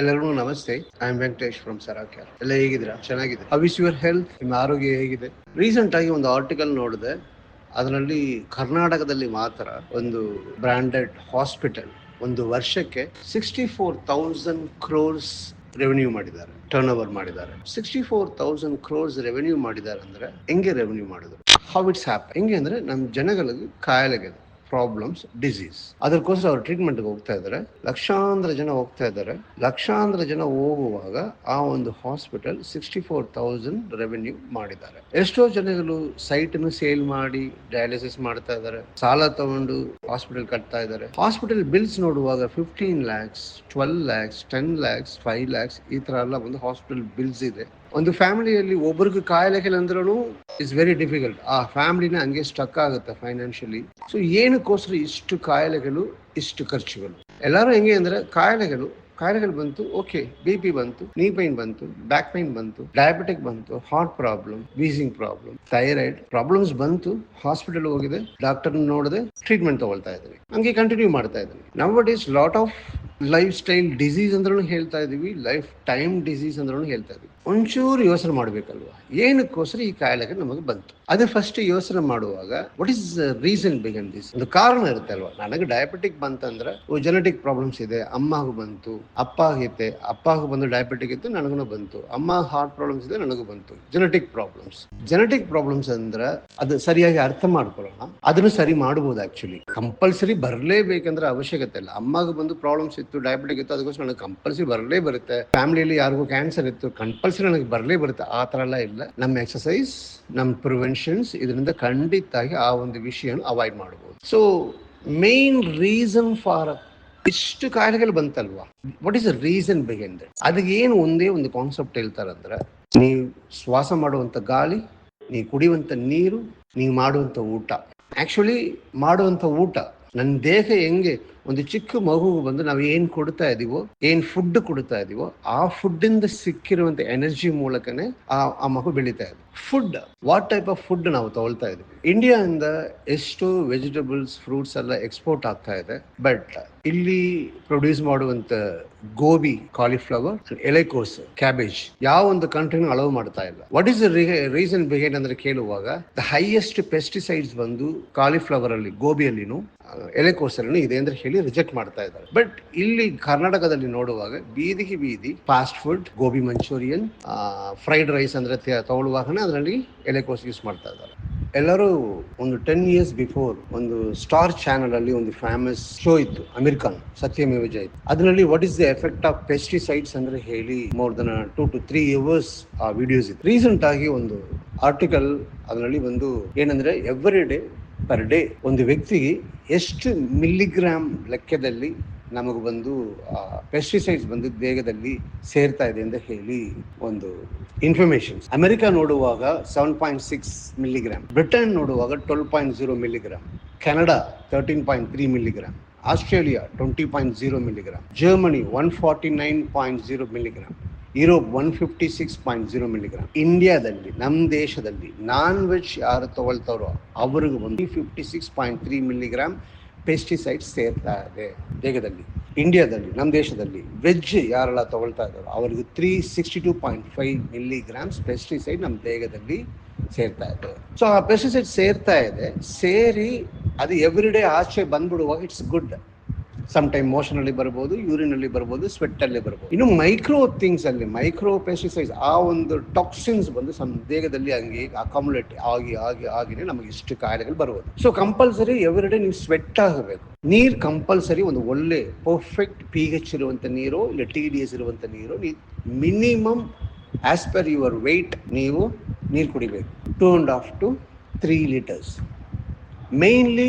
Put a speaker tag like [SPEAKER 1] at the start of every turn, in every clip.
[SPEAKER 1] ಎಲ್ಲರಿಗೂ ನಮಸ್ತೆ. I am Venkatesh from ಸರಾಕ್ಯಾರ್. ಎಲ್ಲ ಹೇಗಿದ್ದೀರಾ? ಚೆನ್ನಾಗಿದೆ. How is your health? ನಿಮ್ಮ ಆರೋಗ್ಯ ಹೇಗಿದೆ? ರೀಸೆಂಟ್ ಆಗಿ ಒಂದು ಆರ್ಟಿಕಲ್ ನೋಡಿದೆ. ಅದರಲ್ಲಿ ಕರ್ನಾಟಕದಲ್ಲಿ ಮಾತ್ರ ಒಂದು ಬ್ರಾಂಡೆಡ್ ಹಾಸ್ಪಿಟಲ್ ಒಂದು ವರ್ಷಕ್ಕೆ 64,000 crores ರೆವೆನ್ಯೂ ಮಾಡಿದ್ದಾರೆ, ಟರ್ನ್ ಓವರ್ ಮಾಡಿದ್ದಾರೆ. 64,000 crores ರೆವೆನ್ಯೂ ಮಾಡಿದ್ದಾರೆ ಅಂದ್ರೆ ಹೆಂಗೆ ರೆವೆನ್ಯೂ ಮಾಡಿದ್ರು? How it's app? ಹೆಂಗೆ ಅಂದ್ರೆ ನಮ್ಮ ಜನಗಳಿಗೆ ಕಾಯಿಲೆಗಳು, ಪ್ರಾಬ್ಲಮ್ಸ್, ಡಿಸೀಸ್, ಅದಕ್ಕೋಸ್ಕರ ಅವ್ರು ಟ್ರೀಟ್ಮೆಂಟ್ಗೆ ಹೋಗ್ತಾ ಇದ್ದಾರೆ. ಲಕ್ಷಾಂತರ ಜನ ಹೋಗ್ತಾ ಇದ್ದಾರೆ. ಲಕ್ಷಾಂತರ ಜನ ಹೋಗುವಾಗ ಆ ಒಂದು ಹಾಸ್ಪಿಟಲ್ 64,000 ರೆವೆನ್ಯೂ ಮಾಡಿದ್ದಾರೆ. ಎಷ್ಟೋ ಜನಗಳು ಸೈಟ್ ಸೇಲ್ ಮಾಡಿ ಡಯಾಲಿಸಿಸ್ ಮಾಡ್ತಾ ಇದ್ದಾರೆ, ಸಾಲ ತಗೊಂಡು ಹಾಸ್ಪಿಟಲ್ ಕಟ್ತಾ ಇದ್ದಾರೆ. ಹಾಸ್ಪಿಟಲ್ ಬಿಲ್ಸ್ ನೋಡುವಾಗ 15 lakhs, 12 lakhs, 10 lakhs, 5 lakhs ಈ ತರ ಎಲ್ಲ ಒಂದು ಹಾಸ್ಪಿಟಲ್ ಬಿಲ್ಸ್ ಇದೆ. ಒಂದು ಫ್ಯಾಮಿಲಿಯಲ್ಲಿ ಒಬ್ಬರಿಗೆ ಕಾಯಿಲೆಗಳು ಅಂದ್ರೂ ಇಟ್ಸ್ ವೆರಿ ಡಿಫಿಕಲ್ಟ್. ಆ ಫ್ಯಾಮಿಲಿನ ಹಂಗೆ ಸ್ಟಕ್ ಆಗುತ್ತೆ ಫೈನಾನ್ಷಿಯಲಿ. ಸೊ ಏನಕ್ಕೋಸ್ಕರ ಇಷ್ಟು ಕಾಯಿಲೆಗಳು, ಇಷ್ಟು ಖರ್ಚುಗಳು? ಎಲ್ಲರೂ ಹೆಂಗೆ ಅಂದ್ರೆ ಕಾಯಿಲೆಗಳು ಬಂತು, ಓಕೆ, BP ಬಂತು, ನೀ ಪೈನ್ ಬಂತು, ಬ್ಯಾಕ್ ಪೈನ್ ಬಂತು, ಡಯಾಬಿಟಿಕ್ ಬಂತು, heart problem, wheezing problem, thyroid problems ಬಂತು, ಹಾಸ್ಪಿಟಲ್ ಹೋಗಿದೆ, ಡಾಕ್ಟರ್ ನೋಡಿದೆ, ಟ್ರೀಟ್ಮೆಂಟ್ ತಗೊಳ್ತಾ ಇದ್ದೀವಿ, ಹಂಗೆ ಕಂಟಿನ್ಯೂ ಮಾಡ್ತಾ ಇದ್ದೀವಿ. Now is lot of life style disease ಅಂದ್ರೂ ಹೇಳ್ತಾ ಇದೀವಿ, ಲೈಫ್ ಟೈಮ್ ಡಿಸೀಸ್ ಅಂದ್ರೂ ಹೇಳ್ತಾ ಇದೀವಿ. ಒಂಚೂರು ಯೋಚನೆ ಮಾಡ್ಬೇಕಲ್ವಾ, ಏನಕ್ಕೋಸ್ಕರ ಈ ಕಾಯಿಲೆಗೆ ನಮಗೆ ಬಂತು? ಅದೇ ಫಸ್ಟ್ ಯೋಚನೆ ಮಾಡುವಾಗ what is reason behind this? ಒಂದು ಕಾರಣ ಇರುತ್ತೆ ಅಲ್ವಾ. ನನಗೆ ಡಯಾಬಿಟಿಕ್ ಬಂತಂದ್ರೆ ಜೆನೆಟಿಕ್ ಪ್ರಾಬ್ಲಮ್ಸ್ ಇದೆ, ಅಮ್ಮಗೂ ಬಂತು, ಅಪ್ಪ ಆಗೈತೆ, ಅಪ್ಪಗೂ ಬಂದು ಡಯಾಬಿಟಿಕ್ ಇತ್ತು, ನನಗೂ ಬಂತು, ಅಮ್ಮ ಹಾರ್ಟ್ ಪ್ರಾಬ್ಲಮ್ಸ್ ಇದೆ, ನನಗೂ ಬಂತು. ಜೆನೆಟಿಕ್ ಪ್ರಾಬ್ಲಮ್ಸ್ ಅಂದ್ರೆ ಅದು ಸರಿಯಾಗಿ ಅರ್ಥ ಮಾಡ್ಕೊಳ್ಳೋಣ, ಅದನ್ನು ಸರಿ ಮಾಡಬಹುದು. ಆಕ್ಚುಲಿ ಕಂಪಲ್ಸರಿ ಬರಲೇಬೇಕಂದ್ರೆ ಅವಶ್ಯಕತೆ ಇಲ್ಲ. ಅಮ್ಮಗೂ ಬಂದು ಪ್ರಾಬ್ಲಮ್ಸ್ ಇತ್ತು, ಡಯಾಬಿಟಿಕ್ ಇತ್ತು, ಅದಕ್ಕೋಸ್ಕರ ನನಗೆ ಕಂಪಲ್ಸರಿ ಬರಲೇ ಬರುತ್ತೆ. ಫ್ಯಾಮಿಲಿಯಲ್ಲಿ ಯಾರಿಗೂ ಕ್ಯಾನ್ಸರ್ ಇತ್ತು, ಕಂಪಲ್ಸರಿ ನನಗೆ ಬರಲೇ ಬರುತ್ತೆ, ಆ ತರ ಎಲ್ಲ ಇಲ್ಲ. ನಮ್ಮ ಎಕ್ಸಸೈಸ್, ನಮ್ಮ ಪ್ರಿವೆನ್ಷನ್ಸ್, ಇದರಿಂದ ಖಂಡಿತಾಗಿ ಆ ಒಂದು ವಿಷಯ ಅವಾಯ್ಡ್ ಮಾಡಬಹುದು. ಸೊ ಮೇನ್ ರೀಸನ್ ಫಾರ್ ಇಷ್ಟು ಕಾಯಿಲೆಗಳು ಬಂತಲ್ವಾ, what is the reason behind that? ಅದಕ್ಕೆ ಏನು ಒಂದೇ ಒಂದು ಕಾನ್ಸೆಪ್ಟ್ ಹೇಳ್ತಾರಂದ್ರೆ, ನೀವು ಶ್ವಾಸ ಮಾಡುವಂತ ಗಾಳಿ, ನೀವು ಕುಡಿಯುವಂತ ನೀರು, ನೀವು ಮಾಡುವಂತ ಊಟ. ಆಕ್ಚುಲಿ ಮಾಡುವಂತ ಊಟ, ನನ್ನ ದೇಹ ಹೆಂಗೆ ಒಂದು ಚಿಕ್ಕ ಮಗುವು ಬಂದು ನಾವು ಏನ್ ಕೊಡ್ತಾ ಇದೀವೋ, ಏನ್ ಫುಡ್ ಕೊಡ್ತಾ ಇದೀವೋ, ಆ ಫುಡ್ ಇಂದ ಸಿಕ್ಕಿರುವಂತ ಎನರ್ಜಿ ಮೂಲಕನೇ ಆ ಮಗು ಬೆಳೀತಾ ಇದೆ. Food, what type of food ನಾವು ತಗೊಳ್ತಾ ಇದೀವಿ? ಇಂಡಿಯಾ ಇಂದ ಎಷ್ಟು ವೆಜಿಟೇಬಲ್ಸ್, ಫ್ರೂಟ್ಸ್ ಎಲ್ಲ ಎಕ್ಸ್ಪೋರ್ಟ್ ಆಗ್ತಾ ಇದೆ, ಬಟ್ ಇಲ್ಲಿ ಪ್ರೊಡ್ಯೂಸ್ ಮಾಡುವಂತ ಗೋಬಿ, ಕಾಲಿಫ್ಲವರ್, ಎಲೆಕೋಸ್, ಕ್ಯಾಬೇಜ್ ಯಾವ ಒಂದು ಕಂಟ್ರಿನೂ ಅಲೋ ಮಾಡ್ತಾ ಇಲ್ಲ. What is the reason behind ಅಂದ್ರೆ ಕೇಳುವಾಗ, ದ ಹೈಯೆಸ್ಟ್ ಪೆಸ್ಟಿಸೈಡ್ಸ್ ಬಂದು ಕಾಲಿಫ್ಲವರ್ ಅಲ್ಲಿ, ಗೋಬಿಯಲ್ಲಿನೂ, ಎಲೆಕೋಸ್ ಅಲ್ಲಿ ಇದೆ ಅಂದ್ರೆ ಹೇಳಿ ರಿಜೆಕ್ಟ್ ಮಾಡ್ತಾ ಇದ್ದಾರೆ. ಬಟ್ ಇಲ್ಲಿ ಕರ್ನಾಟಕದಲ್ಲಿ ನೋಡುವಾಗ ಬೀದಿಗೆ ಬೀದಿ fast food, gobi Manchurian, fried rice ಅಂದ್ರೆ ತಗೊಳ್ಳುವಾಗನೇ ಅದರಲ್ಲಿ ಎಲೆಕೋಸ್ ಯೂಸ್ ಮಾಡ್ತಾ ಇದ್ದಾರೆ. ಎಲ್ಲರೂ ಒಂದು 10 years ಬಿಫೋರ್ ಒಂದು ಸ್ಟಾರ್ ಚಾನಲ್ ಅಲ್ಲಿ ಒಂದು ಫೇಮಸ್ ಶೋ ಇತ್ತು, ಅಮೀರ್ ಖಾನ್, ಸತ್ಯಮೇವ ಜಯತೆ. ಅದರಲ್ಲಿ what is the effect of pesticides ಅಂದ್ರೆ ಹೇಳಿ ಮೋರ್ ದನ್ 2 to 3 hours ಆ ವಿಡಿಯೋಸ್ ಇದೆ. ರೀಸೆಂಟ್ ಆಗಿ ಒಂದು ಆರ್ಟಿಕಲ್ ಅದರಲ್ಲಿ ಒಂದು ಏನಂದ್ರೆ, ಎವ್ರಿ ಡೇ ಪರ್ ಡೇ ಒಂದು ವ್ಯಕ್ತಿಗೆ ಎಷ್ಟು ಮಿಲಿಗ್ರಾಮ್ ಲೆಕ್ಕದಲ್ಲಿ ನಮಗೆ ಬಂದು ಪೆಸ್ಟಿಸೈಡ್ಸ್ ಬಂದು ದೇಹದಲ್ಲಿ ಸೇರ್ತಾ ಇದೆ ಅಂತ ಹೇಳಿ ಒಂದು ಇನ್ಫಾರ್ಮೇಶನ್. ಅಮೆರಿಕ ನೋಡುವಾಗ 7.6 milligram, ಬ್ರಿಟನ್ ನೋಡುವಾಗ 12.0 milligram, Canada 13.3 milligram, Australia 20.0 milligram, Germany 149.0 milligram, Europe 156.0 milligram. ಇಂಡಿಯಾದಲ್ಲಿ, ನಮ್ಮ ದೇಶದಲ್ಲಿ ನಾನ್ ವೆಜ್ ಯಾರು ತಗೊಳ್ತಾರೋ ಅವ್ರಿಗೆ ಒಂದು 56.3 milligram ಪೆಸ್ಟಿಸೈಡ್ಸ್ ಸೇರ್ತಾ ಇದೆ ದೇಹದಲ್ಲಿ. ಇಂಡಿಯಾದಲ್ಲಿ, ನಮ್ಮ ದೇಶದಲ್ಲಿ ವೆಜ್ ಯಾರೆಲ್ಲ ತಗೊಳ್ತಾ ಇದ್ದಾರೋ ಅವ್ರಿಗೆ 362.5 milligrams ಪೆಸ್ಟಿಸೈಡ್ ನಮ್ಮ ದೇಹದಲ್ಲಿ ಸೇರ್ತಾ ಇದೆ. ಸೊ ಆ ಪೆಸ್ಟಿಸೈಡ್ ಸೇರ್ತಾ ಇದೆ, ಸೇರಿ ಅದು ಎವ್ರಿ ಡೇ ಆಚೆ ಬಂದ್ಬಿಡುವಾಗ it's good. Some time motion ಅಲ್ಲಿ ಬರ್ಬೋದು, ಯೂರಿನ್ ಅಲ್ಲಿ ಬರ್ಬೋದು, ಸ್ವೆಟ್ ಅಲ್ಲಿ ಬರ್ಬೋದು. ಇನ್ನು ಮೈಕ್ರೋ ಥಿಂಗ್ಸ್ ಅಲ್ಲಿ, ಮೈಕ್ರೋ ಪೆಸ್ಟಿಸೈಡ್ಸ್, ಆ ಒಂದು ಟಾಕ್ಸಿನ್ಸ್ ಬಂದು ನಮ್ಮ ದೇಹದಲ್ಲಿ ಹಂಗೆ ಅಕಾಮುಲೇಟ್ ಆಗಿನೇ ನಮಗೆ ಇಷ್ಟು ಕಾಯಿಲೆಗಳು ಬರ್ಬೋದು. ಸೊ ಕಂಪಲ್ಸರಿ ಎವ್ರಿ ಡೇ ನೀವು ಸ್ವೆಟ್ ಆಗಬೇಕು. ನೀರು ಕಂಪಲ್ಸರಿ ಒಂದು ಒಳ್ಳೆ ಪರ್ಫೆಕ್ಟ್ pH ಇರುವಂತ ನೀರು, ಇಲ್ಲ TDS ಇರುವಂತ ನೀರು, minimum as per your weight ನೀವು ನೀರು ಕುಡಿಬೇಕು. 2.5 to 3 liters. Mainly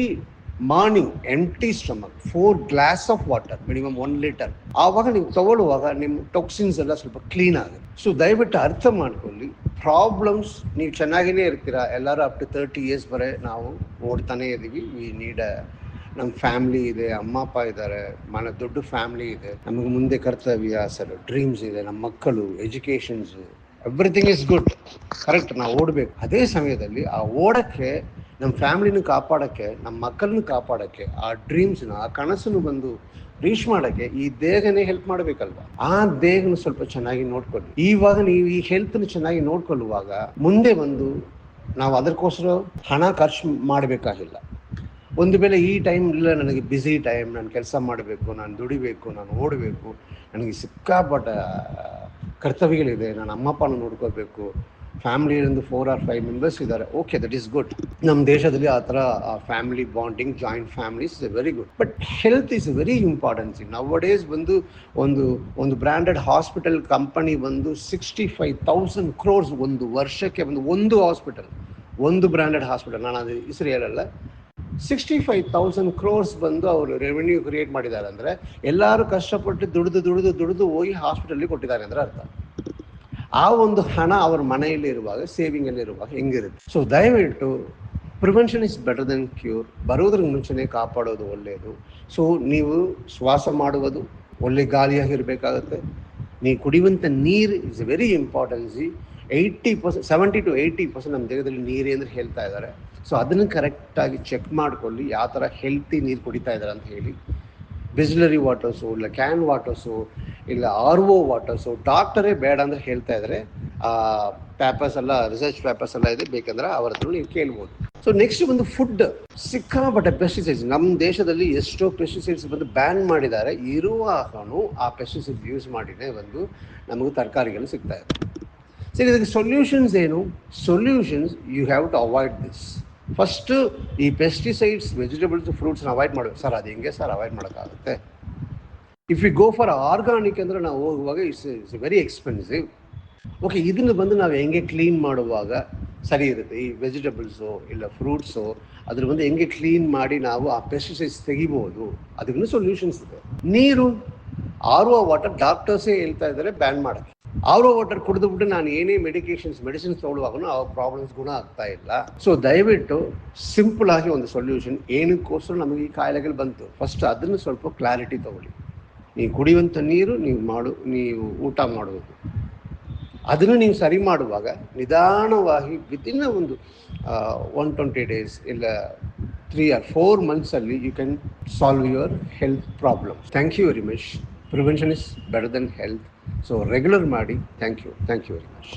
[SPEAKER 1] morning empty stomach 4 glass of water, minimum 1 liter. ಆವಾಗ ನೀವು ತಗೊಳ್ಳುವಾಗ ನಿಮ್ಮ ಟಾಕ್ಸಿನ್ಸ್ ಎಲ್ಲ ಸ್ವಲ್ಪ ಕ್ಲೀನ್ ಆಗುತ್ತೆ. ಸೊ ದಯವಿಟ್ಟು ಅರ್ಥ ಮಾಡ್ಕೊಳ್ಳಿ. ಪ್ರಾಬ್ಲಮ್ಸ್, ನೀವು ಚೆನ್ನಾಗಿನೇ ಇರ್ತೀರಾ, ಎಲ್ಲರೂ ಅಪ್ ಟು 30 years ಬರೀ ನಾವು ಓಡ್ತಾನೆ ಇದೀವಿ. ವಿ ನೀಡ್ ನಮ್ಮ ಫ್ಯಾಮಿಲಿ ಇದೆ, ಅಮ್ಮ ಅಪ್ಪ ಇದ್ದಾರೆ, ದೊಡ್ಡ ಫ್ಯಾಮಿಲಿ ಇದೆ, ನಮಗೆ ಮುಂದೆ ಕರ್ತವ್ಯ, ಡ್ರೀಮ್ಸ್ ಇದೆ, ನಮ್ಮ ಮಕ್ಕಳು, educations, everything is good, correct. ನಾವು ಓಡಬೇಕು. ಅದೇ ಸಮಯದಲ್ಲಿ ಆ ಓಡಕ್ಕೆ, ನಮ್ಮ ಫ್ಯಾಮಿಲಿನ ಕಾಪಾಡೋಕ್ಕೆ, ನಮ್ಮ ಮಕ್ಕಳನ್ನ ಕಾಪಾಡೋಕ್ಕೆ, ಆ ಡ್ರೀಮ್ಸ್ನ, ಆ ಕನಸನ್ನು ಬಂದು ರೀಚ್ ಮಾಡೋಕ್ಕೆ ಈ ದೇಹನೇ ಹೆಲ್ಪ್ ಮಾಡಬೇಕಲ್ವಾ. ಆ ದೇಹನ ಸ್ವಲ್ಪ ಚೆನ್ನಾಗಿ ನೋಡ್ಕೊಳ್ಳಿ. ಇವಾಗ ನೀವು ಈ ಹೆಲ್ತ್ನ ಚೆನ್ನಾಗಿ ನೋಡ್ಕೊಳ್ಳುವಾಗ ಮುಂದೆ ಬಂದು ನಾವು ಅದಕ್ಕೋಸ್ಕರ ಹಣ ಖರ್ಚು ಮಾಡಬೇಕಾಗಿಲ್ಲ. ಒಂದು ವೇಳೆ ಈ ಟೈಮ್ ಇಲ್ಲ, ನನಗೆ ಬ್ಯುಸಿ ಟೈಮ್, ನಾನು ಕೆಲಸ ಮಾಡಬೇಕು, ನಾನು ದುಡಿಬೇಕು, ನಾನು ಓಡಬೇಕು, ನನಗೆ ಸಿಕ್ಕಾಪಟ್ಟ ಕರ್ತವ್ಯಗಳಿದೆ, ನಾನು ಅಮ್ಮ ಅಪ್ಪನ ನೋಡ್ಕೋಬೇಕು, ಫ್ಯಾಮಿಲಿಯಿಂದ 4 or 5 ಮೆಂಬರ್ಸ್ ಇದ್ದಾರೆ, ಓಕೆ, ದಟ್ ಈಸ್ ಗುಡ್. ನಮ್ಮ ದೇಶದಲ್ಲಿ ಆ ಥರ family bonding, joint families is very good. But health is very importance. Now days ಬಂದು ಒಂದು ಬ್ರ್ಯಾಂಡೆಡ್ ಹಾಸ್ಪಿಟಲ್ ಕಂಪನಿ ಬಂದು 65,000 crores ಒಂದು ವರ್ಷಕ್ಕೆ ಒಂದು ಹಾಸ್ಪಿಟಲ್, ಒಂದು ಬ್ರ್ಯಾಂಡೆಡ್ ಹಾಸ್ಪಿಟಲ್, ನಾನು ಅದು ಹೆಸರು ಹೇಳಲ್ಲ, 65,000 crores ಬಂದು ಅವರು ರೆವೆನ್ಯೂ ಕ್ರಿಯೇಟ್ ಮಾಡಿದ್ದಾರೆ ಅಂದರೆ ಎಲ್ಲರೂ ಕಷ್ಟಪಟ್ಟು ದುಡಿದು ಹೋಗಿ ಹಾಸ್ಪಿಟಲ್ಗೆ ಕೊಟ್ಟಿದ್ದಾರೆ ಅಂದರೆ ಅರ್ಥ. ಆ ಒಂದು ಹಣ ಅವ್ರ ಮನೆಯಲ್ಲಿ ಇರುವಾಗ, ಸೇವಿಂಗಲ್ಲಿ ಇರುವಾಗ ಹೆಂಗಿರುತ್ತೆ. ಸೊ ದಯವಿಟ್ಟು prevention is better than cure. ಬರೋದ್ರ ಮುಂಚೆನೇ ಕಾಪಾಡೋದು ಒಳ್ಳೆಯದು. ಸೊ ನೀವು ಶ್ವಾಸ ಮಾಡುವುದು ಒಳ್ಳೆ ಗಾಳಿಯಾಗಿರಬೇಕಾಗತ್ತೆ. ನೀವು ಕುಡಿಯುವಂಥ ನೀರು ಇಸ್ ವೆರಿ ಇಂಪಾರ್ಟೆನ್ಸಿ. 80%, 70 to 80% ನಮ್ಮ ದೇಹದಲ್ಲಿ ನೀರೇ ಅಂದರೆ ಹೇಳ್ತಾ ಇದ್ದಾರೆ. ಸೊ ಅದನ್ನು ಕರೆಕ್ಟಾಗಿ ಚೆಕ್ ಮಾಡ್ಕೊಳ್ಳಿ, ಯಾವ ಥರ ಹೆಲ್ತಿ ನೀರು ಕುಡಿತಾ ಇದ್ದಾರೆ ಅಂತ ಹೇಳಿ. ಬಿಸ್ಲರಿ ವಾಟರ್ಸು, ಇಲ್ಲ ಕ್ಯಾನ್ ವಾಟರ್ಸು, ಇಲ್ಲ RO ವಾಟರ್ಸು, ಡಾಕ್ಟರೇ ಬೇಡ ಅಂದರೆ ಹೇಳ್ತಾ ಇದ್ದಾರೆ. ಪೇಪರ್ಸ್ ಎಲ್ಲ, ರಿಸರ್ಚ್ ಪೇಪರ್ಸ್ ಎಲ್ಲ ಇದೆ, ಬೇಕಂದ್ರೆ ಅವ್ರ ಹತ್ರ ನೀವು ಕೇಳ್ಬೋದು. ಸೊ ನೆಕ್ಸ್ಟ್ ಒಂದು ಫುಡ್, ಸಿಕ್ಕಾಪಟ್ಟೆ ಪೆಸ್ಟಿಸೈಡ್ಸ್. ನಮ್ಮ ದೇಶದಲ್ಲಿ ಎಷ್ಟೋ ಪೆಸ್ಟಿಸೈಡ್ಸ್ ಬಂದು ಬ್ಯಾನ್ ಮಾಡಿದ್ದಾರೆ, ಇರುವಾಗಲೂ ಆ ಪೆಸ್ಟಿಸೈಡ್ಸ್ ಯೂಸ್ ಮಾಡಿನೇ ಬಂದು ನಮಗೂ ತರಕಾರಿಗಳು ಸಿಗ್ತಾ ಇದೆ. ಸರಿ, ಇದಕ್ಕೆ ಸೊಲ್ಯೂಷನ್ಸ್ ಏನು? Solutions, you have to avoid this. First ಈ ಪೆಸ್ಟಿಸೈಡ್ಸ್, ವೆಜಿಟೇಬಲ್ಸ್, ಫ್ರೂಟ್ಸ್ನ ಅವಾಯ್ಡ್ ಮಾಡಬೇಕು. ಸರ್ ಅದು ಹೆಂಗೆ ಸರ್ ಅವಾಯ್ಡ್ ಮಾಡೋಕ್ಕಾಗುತ್ತೆ? If you go for organic ಅಂದರೆ ನಾವು ಹೋಗುವಾಗ ಇಟ್ಸ್ ವೆರಿ ಎಕ್ಸ್ಪೆನ್ಸಿವ್. ಓಕೆ, ಇದನ್ನು ಬಂದು ನಾವು ಹೆಂಗೆ ಕ್ಲೀನ್ ಮಾಡುವಾಗ ಸರಿ ಇರುತ್ತೆ? ಈ ವೆಜಿಟೇಬಲ್ಸು ಇಲ್ಲ ಫ್ರೂಟ್ಸು ಅದ್ರ ಬಂದು ಹೆಂಗೆ ಕ್ಲೀನ್ ಮಾಡಿ ನಾವು ಆ ಪೆಸ್ಟಿಸೈಡ್ಸ್ ತೆಗಿಬೋದು, ಅದಕ್ಕೂ ಸೊಲ್ಯೂಷನ್ಸ್ ಇದೆ. ನೀರು, RO ವಾಟರ್ ಡಾಕ್ಟರ್ಸೇ ಹೇಳ್ತಾ ಇದ್ದಾರೆ ಬ್ಯಾನ್ ಮಾಡೋಕ್ಕೆ. RO ವಾಟರ್ ಕುಡಿದ್ಬಿಟ್ಟು ನಾನು ಏನೇ ಮೆಡಿಸಿನ್ಸ್ ತೊಗೊಳ್ಳುವಾಗೂ ಆ ಪ್ರಾಬ್ಲಮ್ಸ್ ಗುಣ ಆಗ್ತಾ ಇಲ್ಲ. ಸೊ ದಯವಿಟ್ಟು ಸಿಂಪಲ್ ಆಗಿ ಒಂದು ಸೊಲ್ಯೂಷನ್, ಏನಕ್ಕೋಸ್ಕರ ನಮಗೆ ಈ ಕಾಯಿಲೆಗಳು ಬಂತು, ಫಸ್ಟ್ ಅದನ್ನು ಸ್ವಲ್ಪ ಕ್ಲಾರಿಟಿ ತೊಗೊಳ್ಳಿ. ನೀವು ಕುಡಿಯುವಂಥ ನೀರು, ನೀವು ಊಟ ಮಾಡುವುದು, ಅದನ್ನು ನೀವು ಸರಿ ಮಾಡುವಾಗ ನಿಧಾನವಾಗಿ ವಿತಿನ್ ಒಂದು 120 days ಇಲ್ಲ 3 or 4 monthsಲ್ಲಿ you can solve your health problem. Thank you very much. Prevention is better than health. So regular ಮಾಡಿ. ಥ್ಯಾಂಕ್ ಯು ವೆರಿ ಮಚ್.